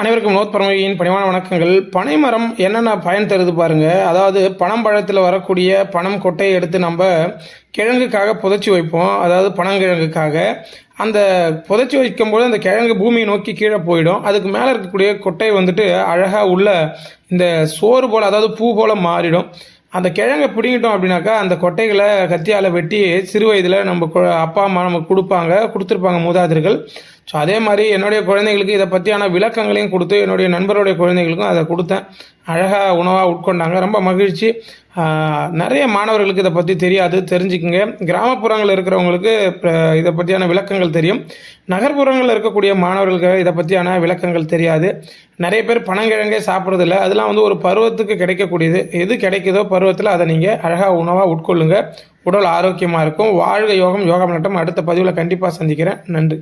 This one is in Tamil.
அனைவருக்கும் வினோத் பரமகியின் பணிவான வணக்கங்கள். பனைமரம் என்னென்ன பயன் தருது பாருங்க. அதாவது பனம் பழத்தில் வரக்கூடிய பனம் கொட்டையை எடுத்து நம்ம கிழங்குக்காக புதைச்சி வைப்போம். அதாவது பனங்கிழங்குக்காக அந்த புதைச்சி வைக்கும்போது அந்த கிழங்கு பூமியை நோக்கி கீழே போயிடும். அதுக்கு மேலே இருக்கக்கூடிய கொட்டை வந்துட்டு அழகாக உள்ள இந்த சோறு போல், அதாவது பூ போல் மாறிடும். அந்த கிழங்கை பிடிங்கிட்டோம் அப்படின்னாக்கா அந்த கொட்டைகளை கத்தியால் வெட்டி சிறு வயதில் நம்ம அப்பா அம்மா நமக்கு கொடுத்துருப்பாங்க மூதாதையர்கள். ஸோ அதே மாதிரி என்னுடைய குழந்தைகளுக்கு இதை பற்றியான விளக்கங்களையும் கொடுத்து என்னுடைய நண்பருடைய குழந்தைகளுக்கும் அதை கொடுத்தேன். அழகாக உணவாக உட்கொண்டாங்க. ரொம்ப மகிழ்ச்சி. நிறைய மாணவர்களுக்கு இதை பற்றி தெரியாது, தெரிஞ்சுக்குங்க. கிராமப்புறங்களில் இருக்கிறவங்களுக்கு இதை பற்றியான விளக்கங்கள் தெரியும். நகர்ப்புறங்களில் இருக்கக்கூடிய மாணவர்களுக்கு இதை பற்றியான விளக்கங்கள் தெரியாது. நிறைய பேர் பனங்கிழங்கே சாப்பிட்றதில்ல. அதெல்லாம் வந்து ஒரு பருவத்துக்கு கிடைக்கக்கூடியது. எது கிடைக்குதோ பருவத்தில் அதை நீங்கள் அழகாக உணவாக உட்கொள்ளுங்க. உடல் ஆரோக்கியமாக இருக்கும். வாழ்க யோகம், யோகம் நட்டம். அடுத்த பதிவில் கண்டிப்பாக சந்திக்கிறேன். நன்றி.